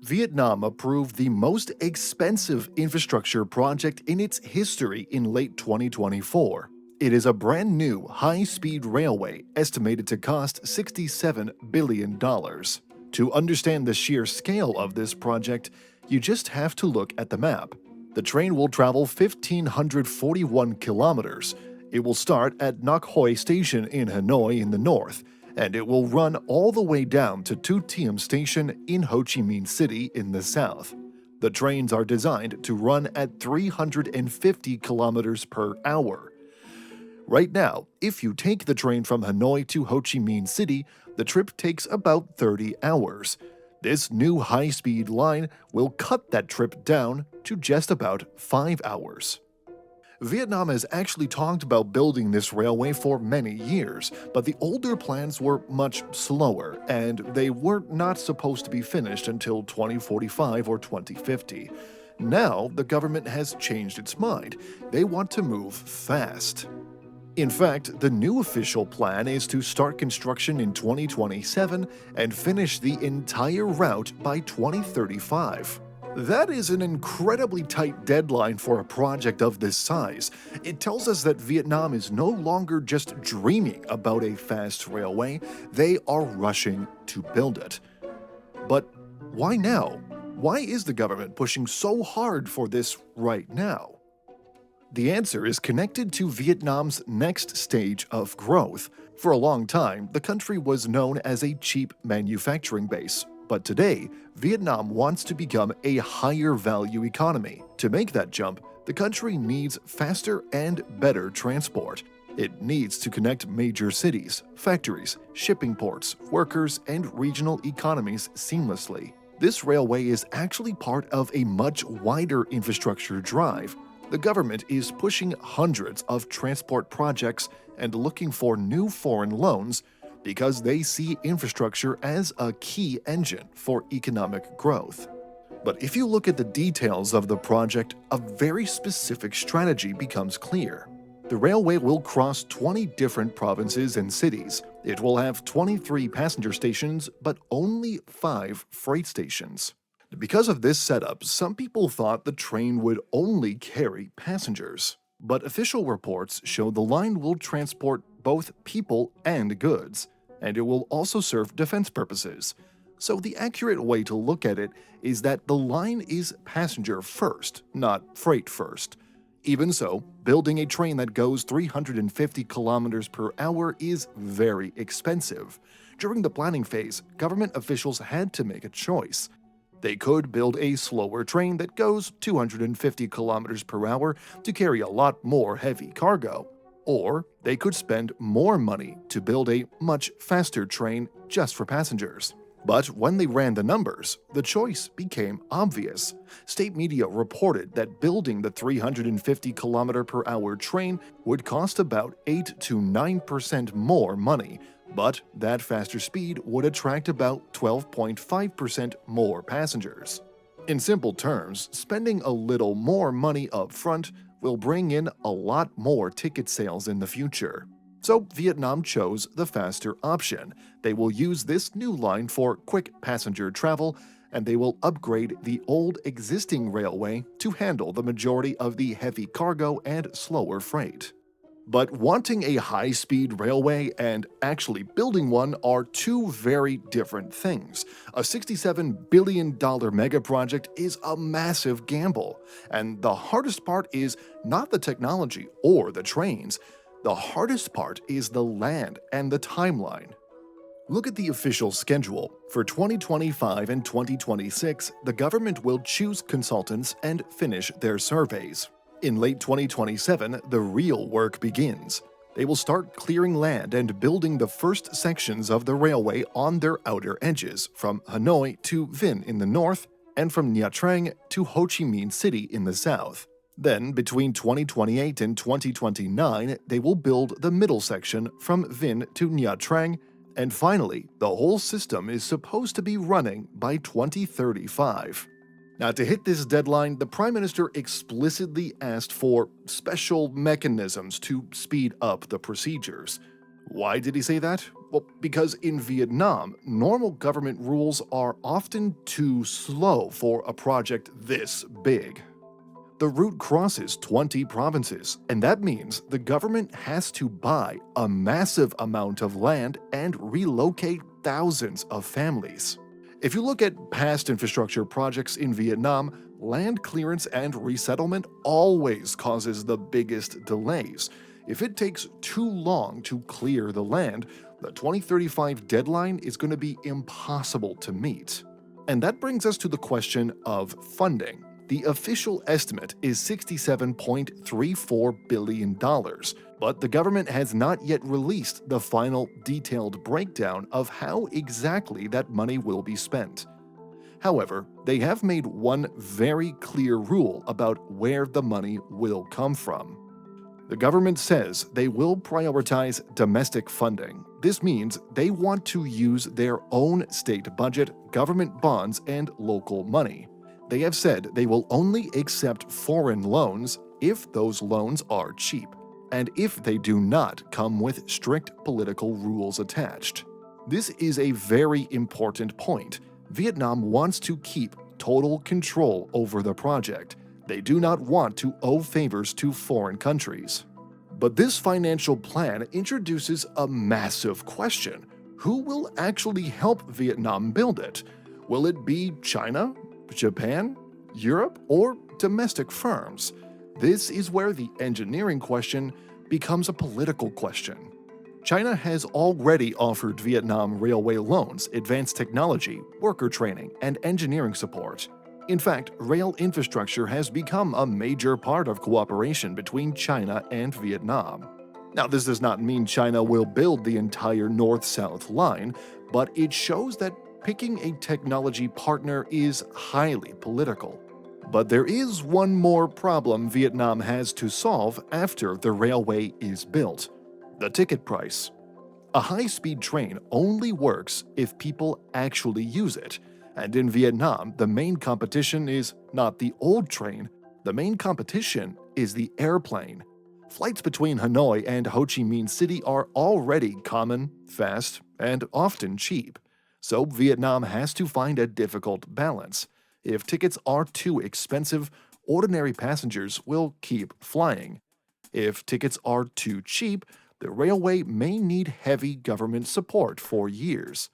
Vietnam approved the most expensive infrastructure project in its history in late 2024. It is a brand new high-speed railway estimated to cost $67 billion. To understand the sheer scale of this project, you just have to look at the map. The train will travel 1,541 kilometers. It will start at Ngoc Hoi Station in Hanoi in the north, and it will run all the way down to Tu Tiem Station in Ho Chi Minh City in the south. The trains are designed to run at 350 kilometers per hour. Right now, if you take the train from Hanoi to Ho Chi Minh City, the trip takes about 30 hours. This new high-speed line will cut that trip down to just about 5 hours. Vietnam has actually talked about building this railway for many years, but the older plans were much slower, and they were not supposed to be finished until 2045 or 2050. Now, the government has changed its mind. They want to move fast. In fact, the new official plan is to start construction in 2027 and finish the entire route by 2035. That is an incredibly tight deadline for a project of this size. It tells us that Vietnam is no longer just dreaming about a fast railway, they are rushing to build it. But why now? Why is the government pushing so hard for this right now? The answer is connected to Vietnam's next stage of growth. For a long time, the country was known as a cheap manufacturing base. But today, Vietnam wants to become a higher value economy. To make that jump, the country needs faster and better transport. It needs to connect major cities, factories, shipping ports, workers, and regional economies seamlessly. This railway is actually part of a much wider infrastructure drive. The government is pushing hundreds of transport projects and looking for new foreign loans because they see infrastructure as a key engine for economic growth. But if you look at the details of the project, a very specific strategy becomes clear. The railway will cross 20 different provinces and cities. It will have 23 passenger stations, but only 5 freight stations. Because of this setup, some people thought the train would only carry passengers. But official reports show the line will transport both people and goods, and it will also serve defense purposes. So the accurate way to look at it is that the line is passenger first, not freight first. Even so, building a train that goes 350 kilometers per hour is very expensive. During the planning phase, government officials had to make a choice. They could build a slower train that goes 250 kilometers per hour to carry a lot more heavy cargo. Or they could spend more money to build a much faster train just for passengers. But when they ran the numbers, the choice became obvious. State media reported that building the 350 km per hour train would cost about 8 to 9% more money, but that faster speed would attract about 12.5% more passengers. In simple terms, spending a little more money up front will bring in a lot more ticket sales in the future. So Vietnam chose the faster option. They will use this new line for quick passenger travel, and they will upgrade the old existing railway to handle the majority of the heavy cargo and slower freight. But wanting a high-speed railway and actually building one are two very different things. A $67 billion mega project is a massive gamble, and the hardest part is not the technology or the trains. The hardest part is the land and the timeline. Look at the official schedule. For 2025 and 2026, the government will choose consultants and finish their surveys. In late 2027, the real work begins. They will start clearing land and building the first sections of the railway on their outer edges, from Hanoi to Vinh in the north, and from Nha Trang to Ho Chi Minh City in the south. Then, between 2028 and 2029, they will build the middle section from Vinh to Nha Trang, and finally, the whole system is supposed to be running by 2035. Now, to hit this deadline, the Prime Minister explicitly asked for special mechanisms to speed up the procedures. Why did he say that? Well, because in Vietnam, normal government rules are often too slow for a project this big. The route crosses 20 provinces, and that means the government has to buy a massive amount of land and relocate thousands of families. If you look at past infrastructure projects in Vietnam, land clearance and resettlement always causes the biggest delays. If it takes too long to clear the land, the 2035 deadline is going to be impossible to meet. And that brings us to the question of funding. The official estimate is $67.34 billion, but the government has not yet released the final detailed breakdown of how exactly that money will be spent. However, they have made one very clear rule about where the money will come from. The government says they will prioritize domestic funding. This means they want to use their own state budget, government bonds, and local money. They have said they will only accept foreign loans if those loans are cheap, and if they do not come with strict political rules attached. This is a very important point. Vietnam wants to keep total control over the project. They do not want to owe favors to foreign countries. But this financial plan introduces a massive question. Who will actually help Vietnam build it? Will it be China, Japan, Europe, or domestic firms? This is where the engineering question becomes a political question. China has already offered Vietnam railway loans, advanced technology, worker training, and engineering support. In fact, rail infrastructure has become a major part of cooperation between China and Vietnam. Now, this does not mean China will build the entire North-South line, but it shows that picking a technology partner is highly political. But there is one more problem Vietnam has to solve after the railway is built: the ticket price. A high-speed train only works if people actually use it, and in Vietnam, the main competition is not the old train, the main competition is the airplane. Flights between Hanoi and Ho Chi Minh City are already common, fast, and often cheap. So Vietnam has to find a difficult balance. If tickets are too expensive, ordinary passengers will keep flying. If tickets are too cheap, the railway may need heavy government support for years.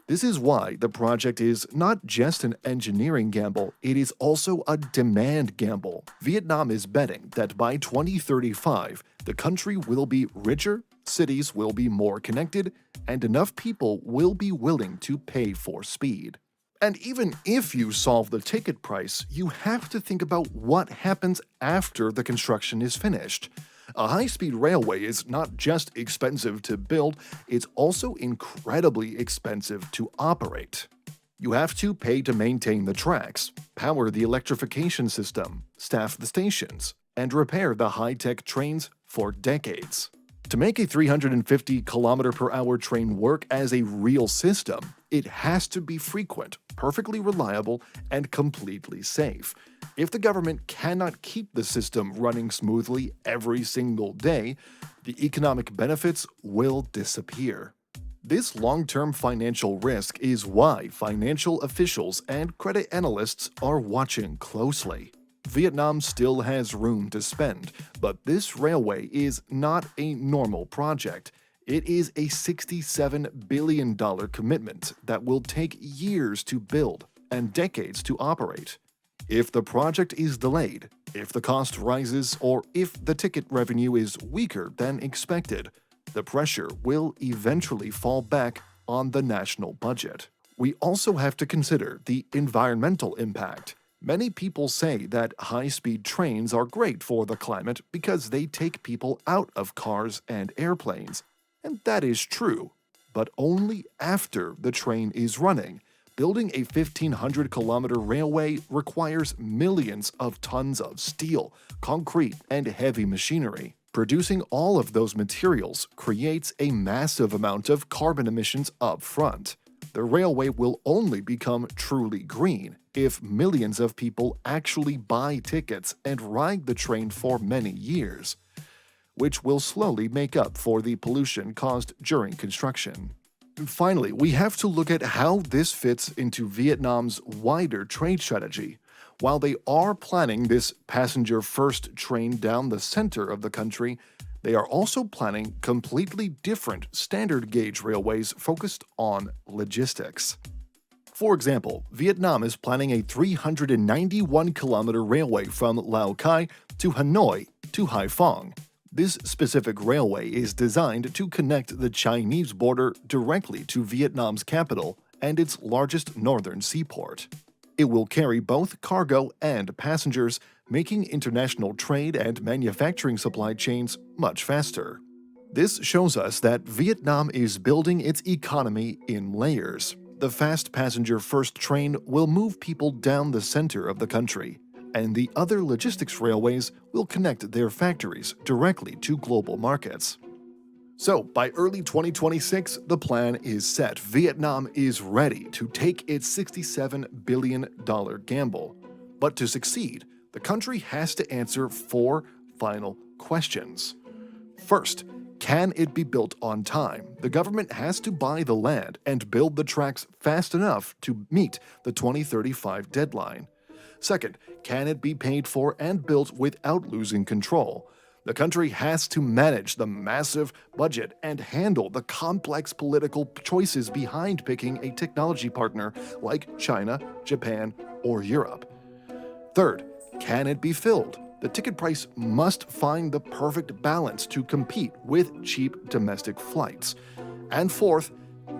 This is why the project is not just an engineering gamble, it is also a demand gamble. Vietnam is betting that by 2035, the country will be richer, cities will be more connected, and enough people will be willing to pay for speed. And even if you solve the ticket price, you have to think about what happens after the construction is finished. A high-speed railway is not just expensive to build, it's also incredibly expensive to operate. You have to pay to maintain the tracks, power the electrification system, staff the stations, and repair the high-tech trains for decades. To make a 350 km/h train work as a real system, it has to be frequent, perfectly reliable, and completely safe. If the government cannot keep the system running smoothly every single day, the economic benefits will disappear. This long-term financial risk is why financial officials and credit analysts are watching closely. Vietnam still has room to spend, but this railway is not a normal project. It is a $67 billion commitment that will take years to build and decades to operate. If the project is delayed, if the cost rises, or if the ticket revenue is weaker than expected, the pressure will eventually fall back on the national budget. We also have to consider the environmental impact. Many people say that high-speed trains are great for the climate because they take people out of cars and airplanes. And that is true, but only after the train is running. Building a 1,500-kilometer railway requires millions of tons of steel, concrete, and heavy machinery. Producing all of those materials creates a massive amount of carbon emissions up front. The railway will only become truly green if millions of people actually buy tickets and ride the train for many years. which will slowly make up for the pollution caused during construction. Finally, we have to look at how this fits into Vietnam's wider trade strategy. While they are planning this passenger-first train down the center of the country, they are also planning completely different standard gauge railways focused on logistics. For example, Vietnam is planning a 391-kilometer railway from Lao Cai to Hanoi to Haiphong. This specific railway is designed to connect the Chinese border directly to Vietnam's capital and its largest northern seaport. It will carry both cargo and passengers, making international trade and manufacturing supply chains much faster. This shows us that Vietnam is building its economy in layers. The fast passenger-first train will move people down the center of the country, and the other logistics railways will connect their factories directly to global markets. So, by early 2026, the plan is set. Vietnam is ready to take its $67 billion gamble. But to succeed, the country has to answer 4 final questions. First, can it be built on time? The government has to buy the land and build the tracks fast enough to meet the 2035 deadline. Second, can it be paid for and built without losing control? The country has to manage the massive budget and handle the complex political choices behind picking a technology partner like China, Japan, or Europe. Third, can it be filled? The ticket price must find the perfect balance to compete with cheap domestic flights. And fourth,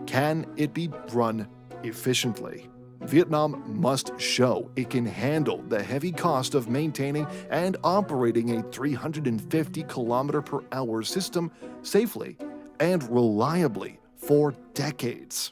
can it be run efficiently? Vietnam must show it can handle the heavy cost of maintaining and operating a 350-kilometer-per-hour system safely and reliably for decades.